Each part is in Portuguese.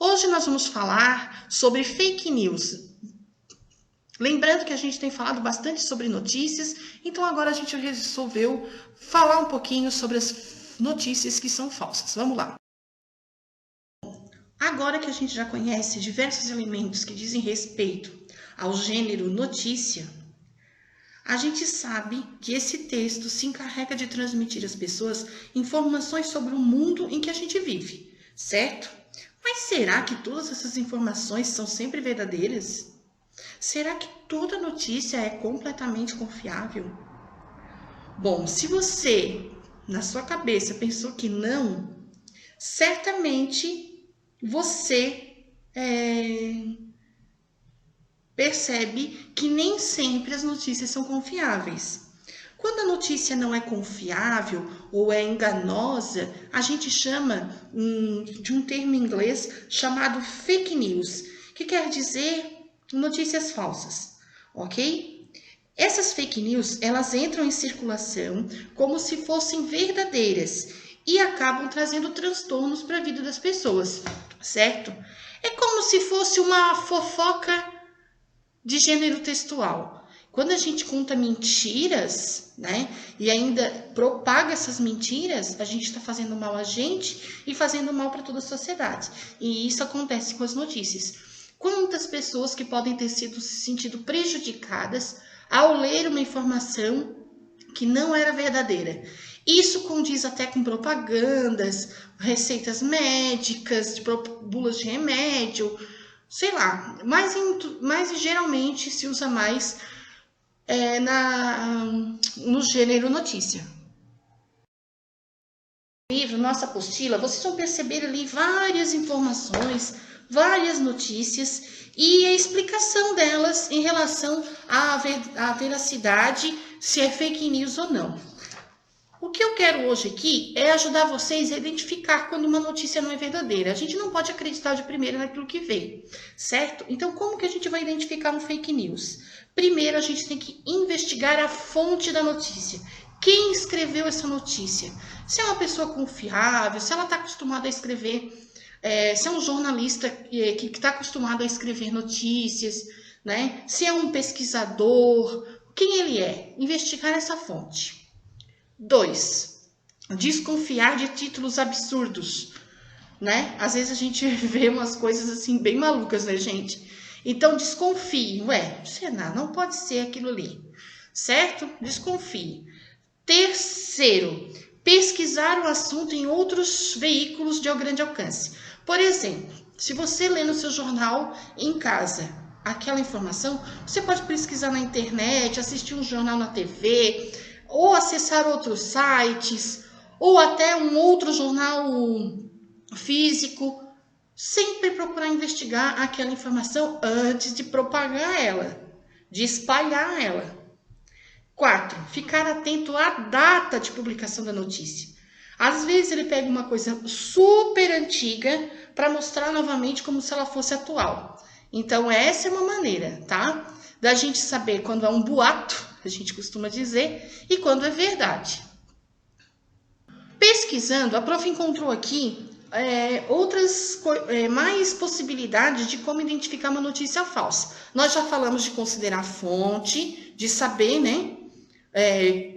Hoje nós vamos falar sobre fake news. Lembrando que a gente tem falado bastante sobre notícias, então agora a gente resolveu falar um pouquinho sobre as notícias que são falsas. Vamos lá. Agora que a gente já conhece diversos elementos que dizem respeito ao gênero notícia, a gente sabe que esse texto se encarrega de transmitir às pessoas informações sobre o mundo em que a gente vive, certo? Mas será que todas essas informações são sempre verdadeiras? Será que toda notícia é completamente confiável? Bom, se você, na sua cabeça, pensou que não, certamente você percebe que nem sempre as notícias são confiáveis. Quando a notícia não é confiável ou é enganosa, a gente chama de um termo em inglês chamado fake news, que quer dizer notícias falsas, ok? Essas fake news, elas entram em circulação como se fossem verdadeiras e acabam trazendo transtornos para a vida das pessoas, certo? É como se fosse uma fofoca de gênero textual. Quando a gente conta mentiras, né, e ainda propaga essas mentiras, a gente está fazendo mal a gente e fazendo mal para toda a sociedade. E isso acontece com as notícias. Quantas pessoas que podem ter se sentido prejudicadas ao ler uma informação que não era verdadeira. Isso condiz até com propagandas, receitas médicas, bulas de remédio, sei lá, mas geralmente se usa mais no gênero notícia. No livro, nossa apostila, vocês vão perceber ali várias informações, várias notícias e a explicação delas em relação à veracidade, se é fake news ou não. O que eu quero hoje aqui é ajudar vocês a identificar quando uma notícia não é verdadeira. A gente não pode acreditar de primeira naquilo que vê, certo? Então, como que a gente vai identificar um fake news? Primeiro, a gente tem que investigar a fonte da notícia. Quem escreveu essa notícia? Se é uma pessoa confiável, se ela está acostumada a escrever, se é um jornalista que está acostumado a escrever notícias, né? Se é um pesquisador, quem ele é? Investigar essa fonte. 2. Desconfiar de títulos absurdos, né? Às vezes a gente vê umas coisas assim bem malucas, né, gente? Então desconfie, não pode ser aquilo ali, certo? Desconfie. 3. Pesquisar o assunto em outros veículos de grande alcance. Por exemplo, se você lê no seu jornal em casa aquela informação, você pode pesquisar na internet, assistir um jornal na TV, ou acessar outros sites, ou até um outro jornal físico. Sempre procurar investigar aquela informação antes de propagar ela, de espalhar ela. 4. Ficar atento à data de publicação da notícia. Às vezes ele pega uma coisa super antiga para mostrar novamente como se ela fosse atual. Então essa é uma maneira, tá? Da gente saber quando é um boato, a gente costuma dizer, e quando é verdade. Pesquisando, a prof encontrou aqui mais possibilidades de como identificar uma notícia falsa. Nós já falamos de considerar a fonte, de saber, né,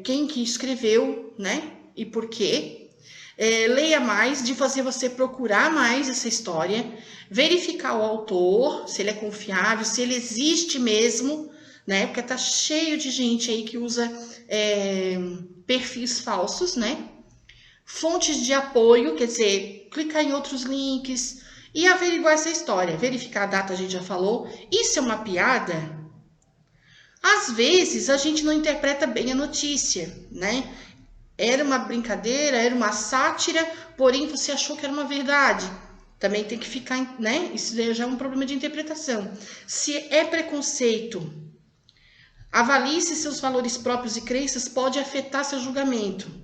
quem que escreveu, né, e por quê. Leia mais, de fazer você procurar mais essa história, verificar o autor, se ele é confiável, se ele existe mesmo, né, porque tá cheio de gente aí que usa perfis falsos, né. Fontes de apoio, quer dizer, clicar em outros links e averiguar essa história. Verificar a data, a gente já falou. Isso é uma piada? Às vezes, a gente não interpreta bem a notícia, né? Era uma brincadeira, era uma sátira, porém você achou que era uma verdade. Também tem que ficar, né? Isso já é um problema de interpretação. Se é preconceito, avalie se seus valores próprios e crenças pode afetar seu julgamento.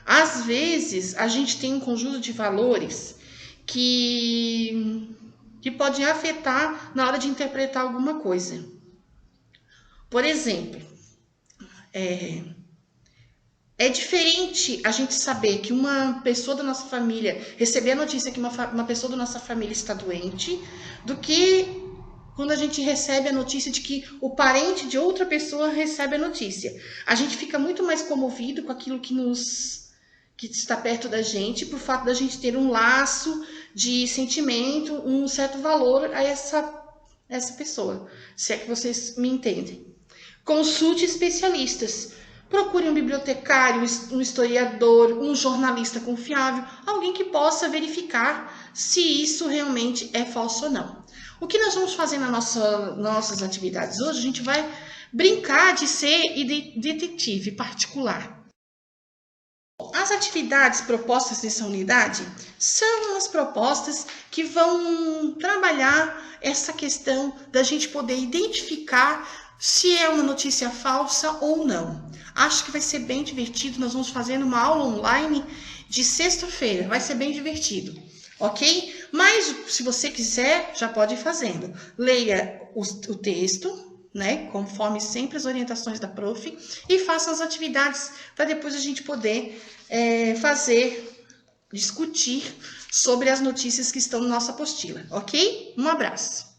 Às vezes, a gente tem um conjunto de valores que podem afetar na hora de interpretar alguma coisa. Por exemplo, É diferente a gente saber que uma pessoa da nossa família, receber a notícia que uma pessoa da nossa família está doente, do que quando a gente recebe a notícia de que o parente de outra pessoa recebe a notícia. A gente fica muito mais comovido com aquilo que está perto da gente, por fato da gente ter um laço de sentimento, um certo valor a essa pessoa, se é que vocês me entendem. Consulte especialistas. Procure um bibliotecário, um historiador, um jornalista confiável, alguém que possa verificar se isso realmente é falso ou não. O que nós vamos fazer nas nossas atividades hoje? A gente vai brincar de ser detetive particular. As atividades propostas nessa unidade são as propostas que vão trabalhar essa questão da gente poder identificar se é uma notícia falsa ou não. Acho que vai ser bem divertido. Nós vamos fazer uma aula online de sexta-feira. Vai ser bem divertido, ok? Mas se você quiser, já pode ir fazendo. Leia o texto, né? Conforme sempre as orientações da prof. E faça as atividades para depois a gente poder discutir sobre as notícias que estão na nossa apostila, ok? Um abraço.